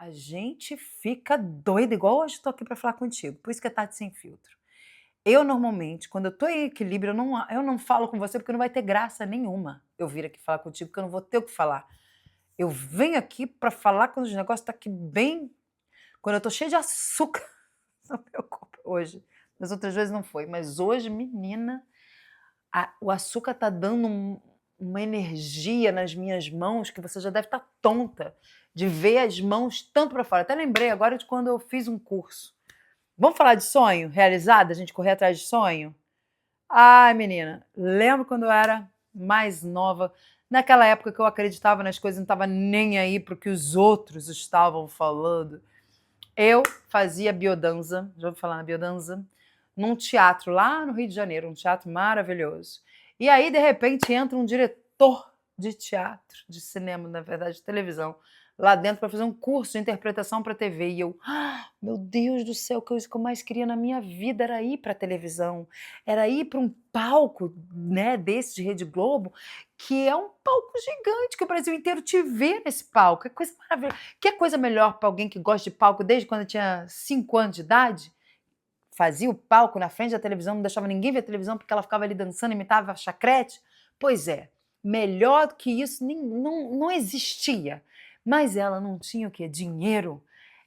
A gente fica doida, igual hoje estou aqui para falar contigo, por isso que é Tati Sem Filtro. Eu normalmente, quando eu tô em equilíbrio, eu não falo com você porque não vai ter graça nenhuma eu vir aqui falar contigo, porque eu não vou ter o que falar. Eu venho aqui para falar quando os negócios tá aqui bem, quando eu tô cheia de açúcar, não preocupa, hoje. Das outras vezes não foi, mas hoje, menina, o açúcar tá dando uma energia nas minhas mãos que você já deve estar tonta de ver as mãos tanto para fora. Até lembrei agora de quando eu fiz um curso. Vamos falar de sonho realizado, a gente correr atrás de sonho? Ai, menina, lembro quando eu era mais nova, naquela época que eu acreditava nas coisas, não estava nem aí para o que os outros estavam falando. Eu fazia biodança, já ouviu falar na biodança? Num teatro lá no Rio de Janeiro, um teatro maravilhoso. E aí, de repente, entra um diretor de teatro, de cinema, na verdade, de televisão, lá dentro para fazer um curso de interpretação para TV. E eu, meu Deus do céu, que eu mais queria na minha vida era ir para a televisão, era ir para um palco, né, desse de Rede Globo, que é um palco gigante, que o Brasil inteiro te vê nesse palco. É coisa maravilhosa. Que coisa melhor para alguém que gosta de palco desde quando eu tinha 5 anos de idade? Fazia o palco na frente da televisão, não deixava ninguém ver a televisão porque ela ficava ali dançando, imitava a chacrete. Pois é, melhor do que isso não existia. Mas ela não tinha o quê? Dinheiro.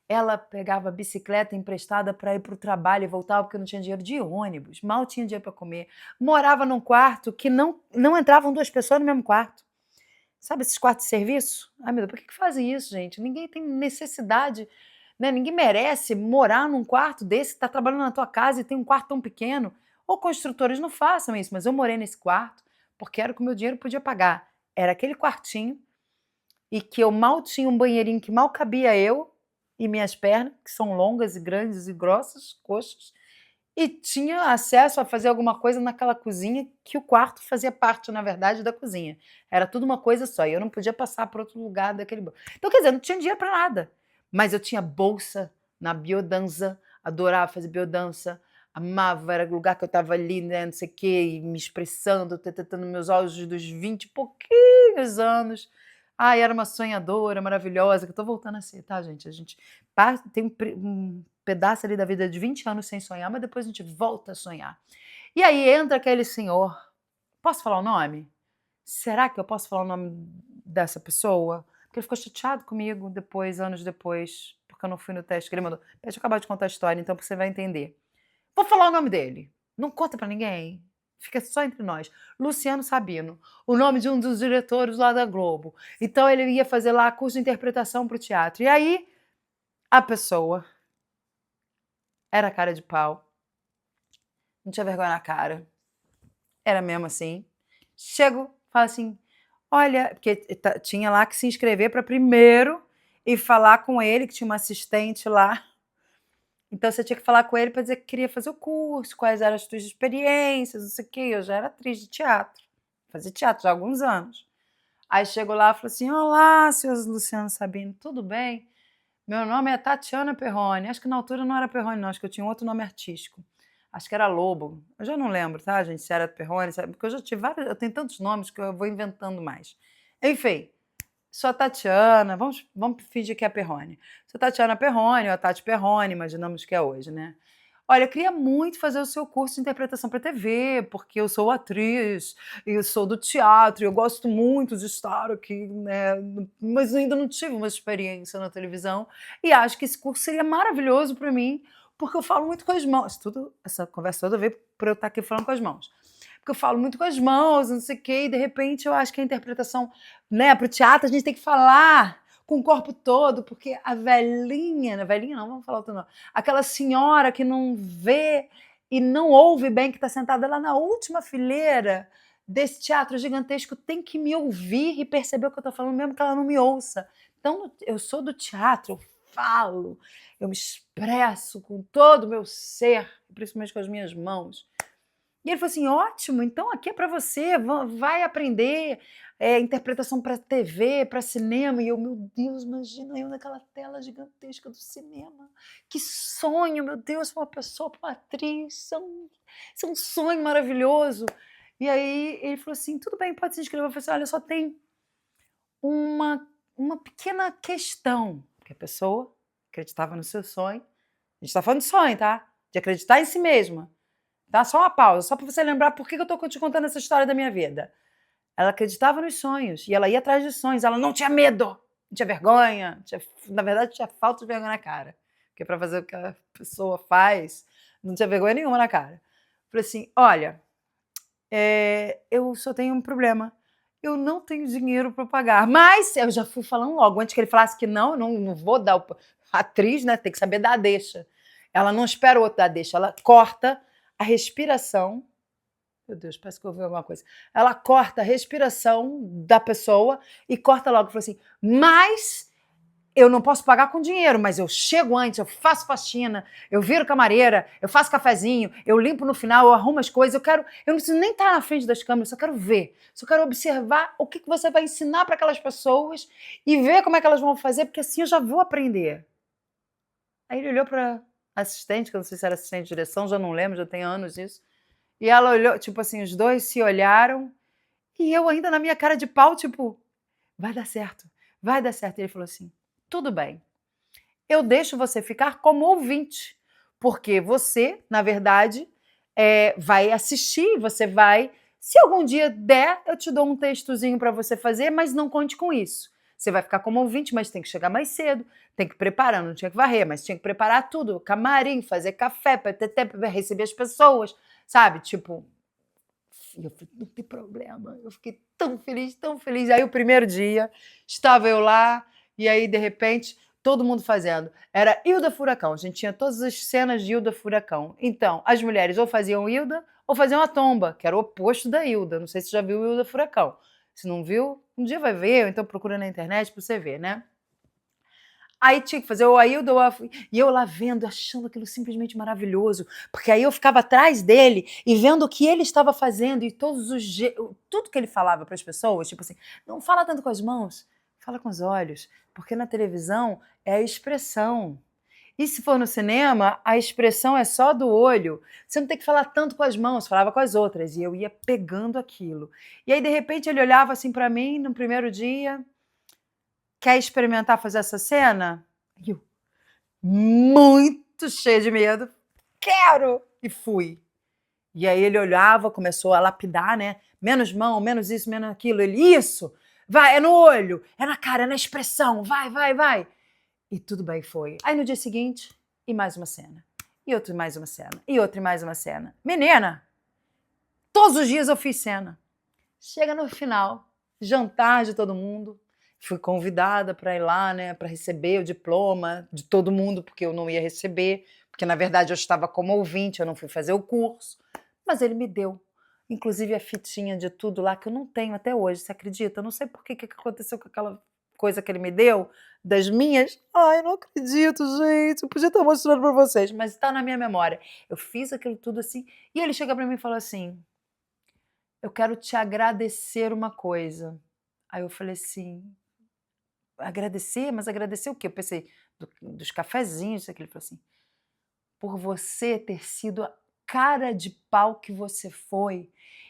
Ela pegava a bicicleta emprestada para ir para o trabalho e voltava porque não tinha dinheiro de ônibus, mal tinha dinheiro para comer. Morava num quarto que não entravam 2 pessoas no mesmo quarto. Sabe esses quartos de serviço? Ai, meu Deus, por que fazem isso, gente? Ninguém tem necessidade, né? Ninguém merece morar num quarto desse, que tá trabalhando na tua casa e tem um quarto tão pequeno. Ou construtores não façam isso, mas eu morei nesse quarto porque era o que o meu dinheiro podia pagar. Era aquele quartinho e que eu mal tinha um banheirinho que mal cabia eu e minhas pernas, que são longas e grandes e grossas, coxas, e tinha acesso a fazer alguma coisa naquela cozinha, que o quarto fazia parte, na verdade, da cozinha. Era tudo uma coisa só, e eu não podia passar para outro lugar daquele. Então, quer dizer, não tinha dinheiro para nada. Mas eu tinha bolsa na biodança, adorava fazer biodança, amava, era o lugar que eu estava ali, né, não sei o quê, e me expressando, tentando meus olhos dos 20 e pouquinhos anos. Ai, era uma sonhadora maravilhosa, que eu tô voltando a ser, tá, gente? A gente tem um pedaço ali da vida de 20 anos sem sonhar, mas depois a gente volta a sonhar. E aí entra aquele senhor. Posso falar o nome? Será que eu posso falar o nome dessa pessoa? Porque ele ficou chateado comigo depois, anos depois, porque eu não fui no teste que ele mandou. Deixa eu acabar de contar a história, então, porque você vai entender. Vou falar o nome dele. Não conta pra ninguém. Fica só entre nós. Luciano Sabino, o nome de um dos diretores lá da Globo. Então ele ia fazer lá curso de interpretação pro teatro. E aí, a pessoa era cara de pau, não tinha vergonha na cara, era mesmo assim. Chego, falo assim: olha, porque tinha lá que se inscrever para primeiro e falar com ele, que tinha uma assistente lá. Então você tinha que falar com ele para dizer que queria fazer o curso, quais eram as suas experiências, não sei o quê. Eu já era atriz de teatro, fazia teatro já há alguns anos. Aí chego lá e falo assim: olá, senhor Luciano Sabino, tudo bem? Meu nome é Tatiana Perrone. Acho que na altura não era Perrone, não, acho que eu tinha um outro nome artístico. Acho que era Lobo. Eu já não lembro, tá, gente, se era Perrone, porque eu já tive vários, eu tenho tantos nomes que eu vou inventando mais. Enfim, sou a Tatiana, vamos fingir que é a Perrone. Sou a Tatiana Perrone, ou a Tati Perrone, imaginamos que é hoje, né? Olha, eu queria muito fazer o seu curso de interpretação para TV, porque eu sou atriz, e eu sou do teatro, e eu gosto muito de estar aqui, né? Mas ainda não tive uma experiência na televisão, e acho que esse curso seria maravilhoso para mim, porque eu falo muito com as mãos. Essa conversa toda veio para eu estar aqui falando com as mãos. Porque eu falo muito com as mãos, não sei o quê, e de repente eu acho que a interpretação, né, para o teatro a gente tem que falar com o corpo todo, porque a velhinha não, vamos falar outro nome, aquela senhora que não vê e não ouve bem, que está sentada lá na última fileira desse teatro gigantesco, tem que me ouvir e perceber o que eu estou falando, mesmo que ela não me ouça. Então, eu sou do teatro, eu falo, eu me expresso com todo o meu ser, principalmente com as minhas mãos. E ele falou assim: ótimo, então aqui é para você, vai aprender interpretação para TV, para cinema. E eu, meu Deus, imagina eu naquela tela gigantesca do cinema. Que sonho, meu Deus, uma pessoa, uma atriz, isso é um sonho maravilhoso. E aí ele falou assim: tudo bem, pode se inscrever. Eu falei assim: olha, só tem uma pequena questão. Porque a pessoa acreditava no seu sonho. A gente tá falando de sonho, tá? De acreditar em si mesma. Tá? Só uma pausa, só para você lembrar por que eu tô te contando essa história da minha vida. Ela acreditava nos sonhos e ela ia atrás dos sonhos. Ela não tinha medo, não tinha vergonha. Na verdade, tinha falta de vergonha na cara. Porque para fazer o que a pessoa faz, não tinha vergonha nenhuma na cara. Falei assim, olha, eu só tenho um problema. Eu não tenho dinheiro para pagar. Mas eu já fui falando logo, antes que ele falasse que não vou dar. A atriz, né, tem que saber dar a deixa. Ela não espera o outro dar a deixa. Ela corta a respiração. Meu Deus, parece que eu ouvi alguma coisa. Ela corta a respiração da pessoa e corta logo. Falou assim, mas eu não posso pagar com dinheiro, mas eu chego antes, eu faço faxina, eu viro camareira, eu faço cafezinho, eu limpo no final, eu arrumo as coisas, eu não preciso nem estar na frente das câmeras, só quero ver, só quero observar o que você vai ensinar para aquelas pessoas e ver como é que elas vão fazer, porque assim eu já vou aprender. Aí ele olhou para assistente, que eu não sei se era assistente de direção, já não lembro, já tem anos isso. E ela olhou, tipo assim, os dois se olharam e eu ainda na minha cara de pau, tipo, vai dar certo, vai dar certo. E ele falou assim, tudo bem, eu deixo você ficar como ouvinte, porque você, na verdade, vai assistir, você vai... Se algum dia der, eu te dou um textozinho para você fazer, mas não conte com isso. Você vai ficar como ouvinte, mas tem que chegar mais cedo, tem que preparar, não tinha que varrer, mas tinha que preparar tudo, camarim, fazer café, para receber as pessoas, sabe? Tipo, eu falei, não tem problema, eu fiquei tão feliz, tão feliz. Aí o primeiro dia, estava eu lá, e aí de repente, todo mundo fazendo. Era Hilda Furacão, a gente tinha todas as cenas de Hilda Furacão. Então, as mulheres ou faziam Hilda, ou faziam a Tomba, que era o oposto da Hilda. Não sei se você já viu Hilda Furacão. Se não viu, um dia vai ver, ou então procura na internet pra você ver, né? Aí tinha que fazer o Aildo, e eu lá vendo, achando aquilo simplesmente maravilhoso, porque aí eu ficava atrás dele e vendo o que ele estava fazendo e tudo que ele falava para as pessoas, tipo assim, não fala tanto com as mãos, fala com os olhos, porque na televisão é a expressão. E se for no cinema, a expressão é só do olho. Você não tem que falar tanto com as mãos, falava com as outras. E eu ia pegando aquilo. E aí, de repente, ele olhava assim para mim no primeiro dia. Quer experimentar fazer essa cena? Eu, muito cheia de medo. Quero! E fui. E aí ele olhava, começou a lapidar, né? Menos mão, menos isso, menos aquilo. Ele, isso! Vai, é no olho, é na cara, é na expressão. Vai, vai, vai. E tudo bem, foi. Aí no dia seguinte, e mais uma cena. E outra, e mais uma cena. E outra, e mais uma cena. Menina, todos os dias eu fiz cena. Chega no final, jantar de todo mundo. Fui convidada para ir lá, né, para receber o diploma de todo mundo, porque eu não ia receber, porque na verdade eu estava como ouvinte, eu não fui fazer o curso. Mas ele me deu, inclusive a fitinha de tudo lá, que eu não tenho até hoje, você acredita? Eu não sei por que aconteceu com aquela coisa que ele me deu, das minhas. Ai, eu não acredito, gente, eu podia estar mostrando para vocês, mas está na minha memória. Eu fiz aquilo tudo assim, e ele chega para mim e fala assim, eu quero te agradecer uma coisa. Aí eu falei assim, agradecer? Mas agradecer o quê? Eu pensei, dos cafezinhos, aquilo. Ele falou assim, por você ter sido a cara de pau que você foi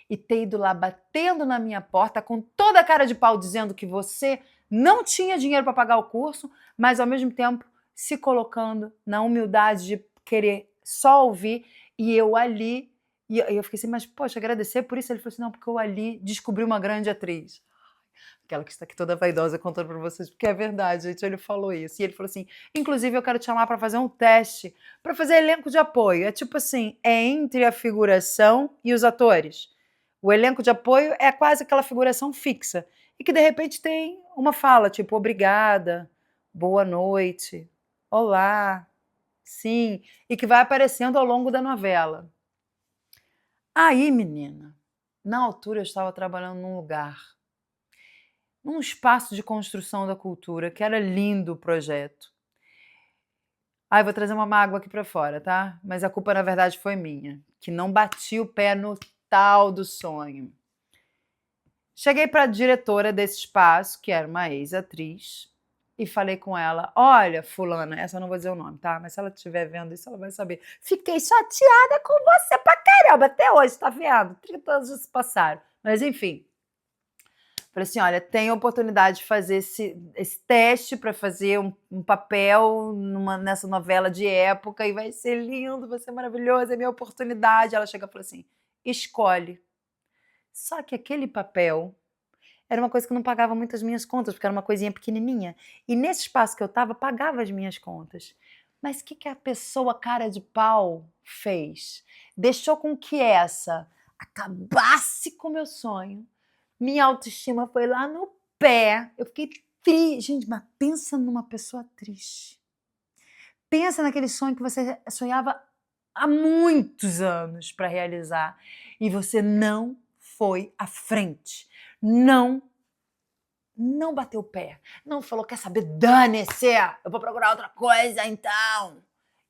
e ter ido lá batendo na minha porta com toda a cara de pau dizendo que você não tinha dinheiro para pagar o curso, mas ao mesmo tempo se colocando na humildade de querer só ouvir, e eu ali, e eu fiquei assim, mas poxa, agradecer por isso? Ele falou assim, não, porque eu ali descobri uma grande atriz. Aquela que está aqui toda vaidosa contando para vocês, porque é verdade, gente, ele falou isso. E ele falou assim, inclusive eu quero te chamar para fazer um teste, para fazer elenco de apoio. É tipo assim, é entre a figuração e os atores. O elenco de apoio é quase aquela figuração fixa, e que de repente tem uma fala, tipo, obrigada, boa noite, olá, sim, e que vai aparecendo ao longo da novela. Aí, menina, na altura eu estava trabalhando num lugar, num espaço de construção da cultura, que era lindo o projeto. Ai, vou trazer uma mágoa aqui para fora, tá? Mas a culpa, na verdade, foi minha, que não bati o pé no tal do sonho. Cheguei para a diretora desse espaço, que era uma ex-atriz, e falei com ela, olha, fulana, essa eu não vou dizer o nome, tá? Mas se ela estiver vendo isso, ela vai saber. Fiquei chateada com você pra caramba, até hoje, tá vendo? 30 anos já se passaram. Mas, enfim. Falei assim: olha, tem a oportunidade de fazer esse teste para fazer um papel nessa novela de época e vai ser lindo, vai ser maravilhoso, é minha oportunidade. Ela chega e fala assim: escolhe. Só que aquele papel era uma coisa que não pagava muito as minhas contas, porque era uma coisinha pequenininha. E nesse espaço que eu estava, pagava as minhas contas. Mas o que a pessoa cara de pau fez? Deixou com que essa acabasse com o meu sonho. Minha autoestima foi lá no pé. Eu fiquei triste. Gente, mas pensa numa pessoa triste. Pensa naquele sonho que você sonhava há muitos anos para realizar. E você não foi à frente. Não bateu o pé. Não falou, quer saber, dane-se, eu vou procurar outra coisa então.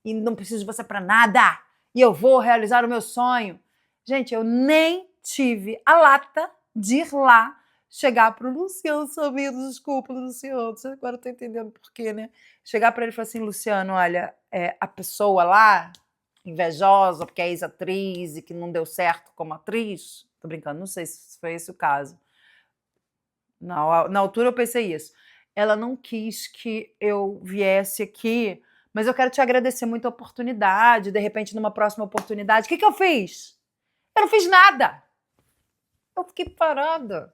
E não preciso de você para nada. E eu vou realizar o meu sonho. Gente, eu nem tive a lata de ir lá chegar pro Luciano Samir, desculpa, Luciano, agora eu tô entendendo por quê, né? Chegar para ele e falar assim, Luciano, olha, a pessoa lá, invejosa porque é ex-atriz e que não deu certo como atriz, tô brincando, não sei se foi esse o caso. Na altura eu pensei isso. Ela não quis que eu viesse aqui, mas eu quero te agradecer muito a oportunidade, de repente numa próxima oportunidade. O que eu fiz? Eu não fiz nada. Eu fiquei parada.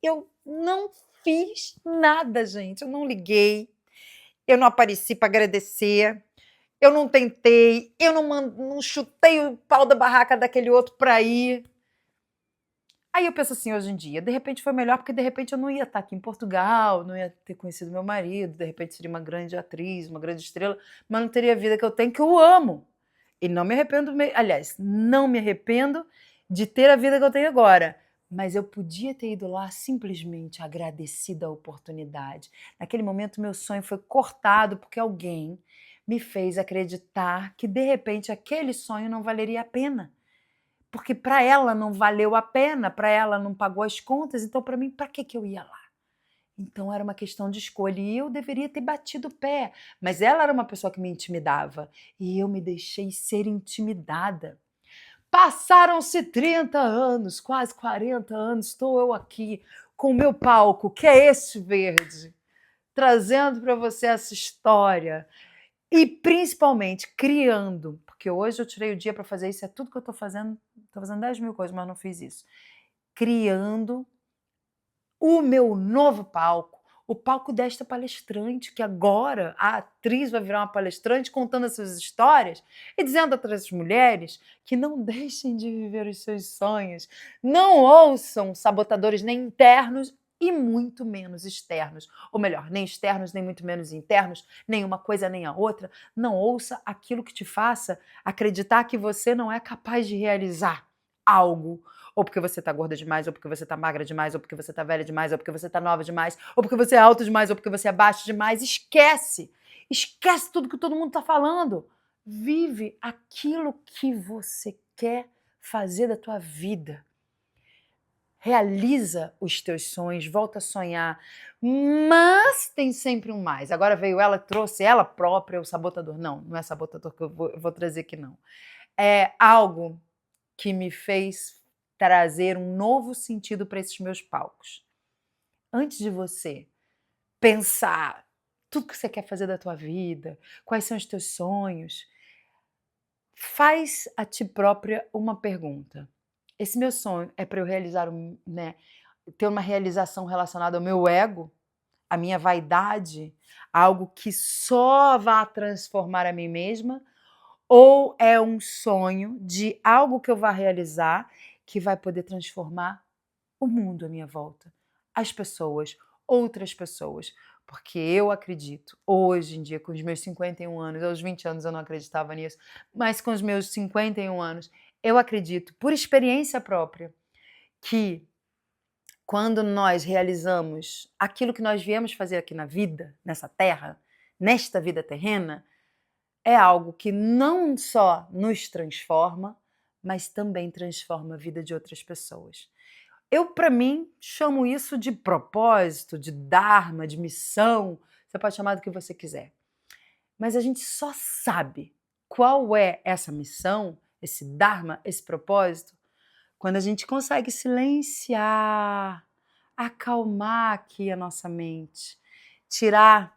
Eu não fiz nada, gente. Eu não liguei. Eu não apareci para agradecer. Eu não tentei. Eu não chutei o pau da barraca daquele outro para ir. Aí eu penso assim, hoje em dia, de repente foi melhor, porque de repente eu não ia estar aqui em Portugal, não ia ter conhecido meu marido, de repente seria uma grande atriz, uma grande estrela, mas não teria a vida que eu tenho, que eu amo. E não me arrependo, aliás, não me arrependo de ter a vida que eu tenho agora. Mas eu podia ter ido lá simplesmente agradecida a oportunidade. Naquele momento, meu sonho foi cortado porque alguém me fez acreditar que, de repente, aquele sonho não valeria a pena. Porque para ela não valeu a pena, para ela não pagou as contas, então para mim, para que eu ia lá? Então era uma questão de escolha e eu deveria ter batido o pé, mas ela era uma pessoa que me intimidava e eu me deixei ser intimidada. Passaram-se 30 anos, quase 40 anos, estou eu aqui com o meu palco, que é este verde, trazendo para você essa história e principalmente criando, porque hoje eu tirei o dia para fazer isso, é tudo que eu estou fazendo 10 mil coisas, mas não fiz isso. Criando o meu novo palco, o palco desta palestrante, que agora a atriz vai virar uma palestrante contando as suas histórias e dizendo a outras mulheres que não deixem de viver os seus sonhos, não ouçam sabotadores nem internos e muito menos externos, ou melhor, nem externos, nem muito menos internos, nem uma coisa nem a outra. Não ouça aquilo que te faça acreditar que você não é capaz de realizar algo, ou porque você tá gorda demais, ou porque você tá magra demais, ou porque você tá velha demais, ou porque você tá nova demais, ou porque você é alto demais, ou porque você é baixo demais. Esquece! Esquece tudo que todo mundo tá falando. Vive aquilo que você quer fazer da tua vida. Realiza os teus sonhos, volta a sonhar, mas tem sempre um mais. Agora veio ela, trouxe ela própria, o sabotador. Não, não é sabotador que eu vou trazer aqui, não. É algo que me fez trazer um novo sentido para esses meus palcos. Antes de você pensar tudo que você quer fazer da tua vida, quais são os teus sonhos, faz a ti própria uma pergunta. Esse meu sonho é para eu realizar, ter uma realização relacionada ao meu ego, à minha vaidade, algo que só vá transformar a mim mesma, ou é um sonho de algo que eu vá realizar que vai poder transformar o mundo à minha volta, as pessoas, outras pessoas. Porque eu acredito, hoje em dia, com os meus 51 anos, aos 20 anos eu não acreditava nisso, mas com os meus 51 anos, eu acredito, por experiência própria, que quando nós realizamos aquilo que nós viemos fazer aqui na vida, nessa terra, nesta vida terrena, é algo que não só nos transforma, mas também transforma a vida de outras pessoas. Eu, para mim, chamo isso de propósito, de dharma, de missão. Você pode chamar do que você quiser. Mas a gente só sabe qual é essa missão, esse dharma, esse propósito, quando a gente consegue silenciar acalmar aqui a nossa mente, tirar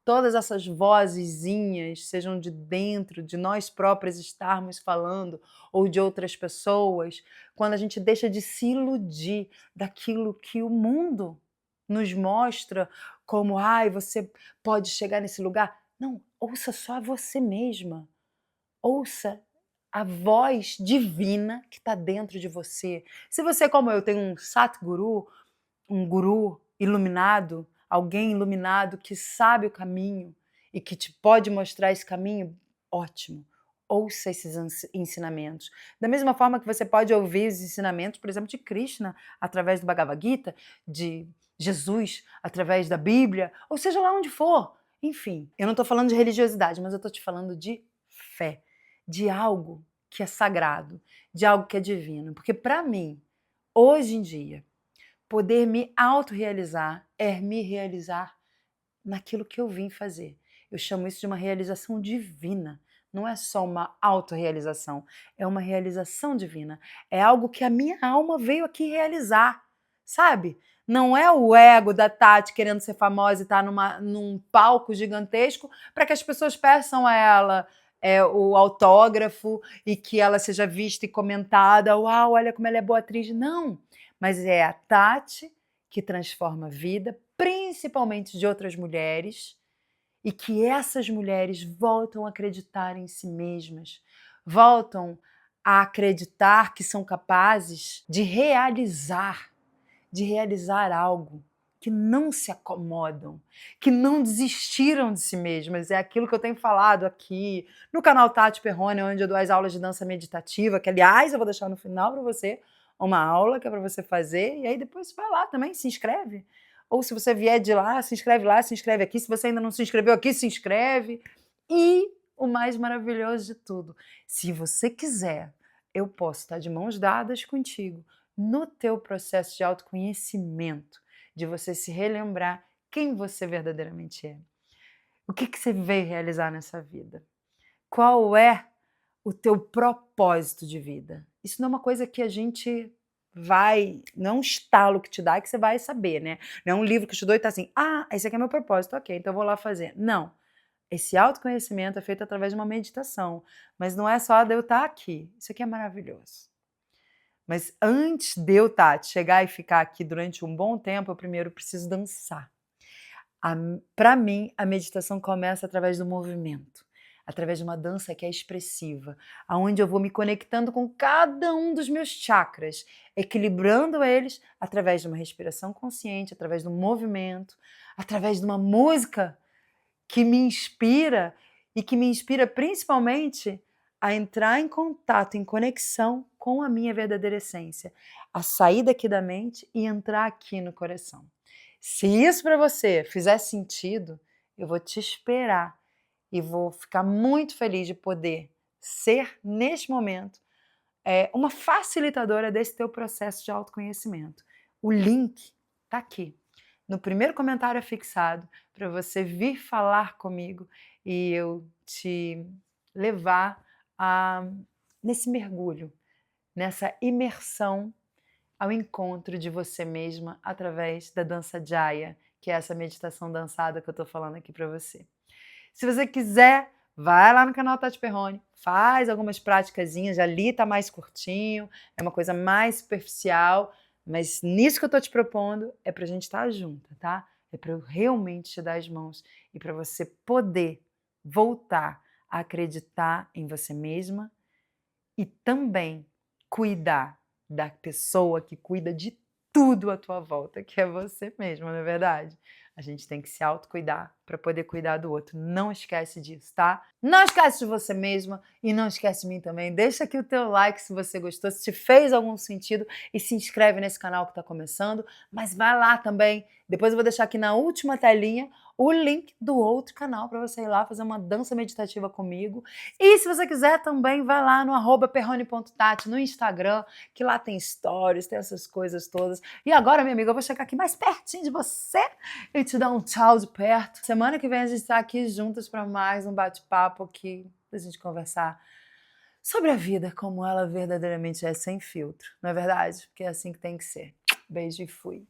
todas essas vozezinhas, sejam de dentro, de nós próprios estarmos falando, ou de outras pessoas, quando a gente deixa de se iludir daquilo que o mundo nos mostra como, ai, você pode chegar nesse lugar. Não, ouça só você mesma. Ouça a voz divina que está dentro de você. Se você, como eu, tem um Satguru, um guru iluminado, alguém iluminado que sabe o caminho e que te pode mostrar esse caminho, ótimo. Ouça esses ensinamentos. Da mesma forma que você pode ouvir os ensinamentos, por exemplo, de Krishna, através do Bhagavad Gita, de Jesus, através da Bíblia, ou seja lá onde for. Enfim, eu não estou falando de religiosidade, mas eu estou te falando de fé, de algo que é sagrado, de algo que é divino. Porque para mim, hoje em dia, poder me autorrealizar é me realizar naquilo que eu vim fazer. Eu chamo isso de uma realização divina. Não é só uma autorrealização, é uma realização divina. É algo que a minha alma veio aqui realizar, sabe? Não é o ego da Tati querendo ser famosa e estar num palco gigantesco para que as pessoas peçam a ela o autógrafo e que ela seja vista e comentada. Uau, olha como ela é boa atriz. Não, mas é a Tati que transforma a vida, principalmente de outras mulheres, e que essas mulheres voltam a acreditar em si mesmas, voltam a acreditar que são capazes de realizar algo, que não se acomodam, que não desistiram de si mesmas. É aquilo que eu tenho falado aqui no canal Tati Perrone, onde eu dou as aulas de dança meditativa, que aliás eu vou deixar no final para você uma aula que é para você fazer, e aí depois você vai lá também, se inscreve. Ou se você vier de lá, se inscreve aqui. Se você ainda não se inscreveu aqui, se inscreve. E o mais maravilhoso de tudo, se você quiser, eu posso estar de mãos dadas contigo no teu processo de autoconhecimento, de você se relembrar quem você verdadeiramente é. O que você veio realizar nessa vida? Qual é o teu propósito de vida? Isso não é uma coisa que a gente não é um estalo que te dá que você vai saber, né? Não é um livro que te dou e tá assim, esse aqui é meu propósito, ok, então eu vou lá fazer. Não. Esse autoconhecimento é feito através de uma meditação, mas não é só de eu estar aqui. Isso aqui é maravilhoso. Mas antes de eu, Tati, chegar e ficar aqui durante um bom tempo, eu primeiro preciso dançar. Para mim, a meditação começa através do movimento, através de uma dança que é expressiva, aonde eu vou me conectando com cada um dos meus chakras, equilibrando eles através de uma respiração consciente, através do movimento, através de uma música que me inspira e que me inspira principalmente a entrar em contato, em conexão com a minha verdadeira essência, a sair daqui da mente e entrar aqui no coração. Se isso para você fizer sentido, eu vou te esperar e vou ficar muito feliz de poder ser, neste momento, uma facilitadora desse teu processo de autoconhecimento. O link está aqui, no primeiro comentário fixado, para você vir falar comigo e eu te levar nesse mergulho, nessa imersão ao encontro de você mesma através da dança Jaya, que é essa meditação dançada que eu estou falando aqui para você. Se você quiser, vai lá no canal Tati Perrone, faz algumas praticazinhas, ali está mais curtinho, é uma coisa mais superficial, mas nisso que eu estou te propondo é para a gente estar junta, tá? É para eu realmente te dar as mãos e para você poder voltar a acreditar em você mesma e também cuidar da pessoa que cuida de tudo à tua volta, que é você mesma, não é verdade? A gente tem que se autocuidar para poder cuidar do outro. Não esquece disso, tá? Não esquece de você mesma e não esquece de mim também. Deixa aqui o teu like se você gostou, se te fez algum sentido e se inscreve nesse canal que está começando. Mas vai lá também. Depois eu vou deixar aqui na última telinha o link do outro canal para você ir lá fazer uma dança meditativa comigo. E se você quiser também, vai lá no @perrone.tati no Instagram, que lá tem stories, tem essas coisas todas. E agora, minha amiga, eu vou chegar aqui mais pertinho de você e te dar um tchau de perto. Semana que vem a gente está aqui juntas para mais um bate-papo aqui, pra gente conversar sobre a vida, como ela verdadeiramente é, sem filtro. Não é verdade? Porque é assim que tem que ser. Beijo e fui.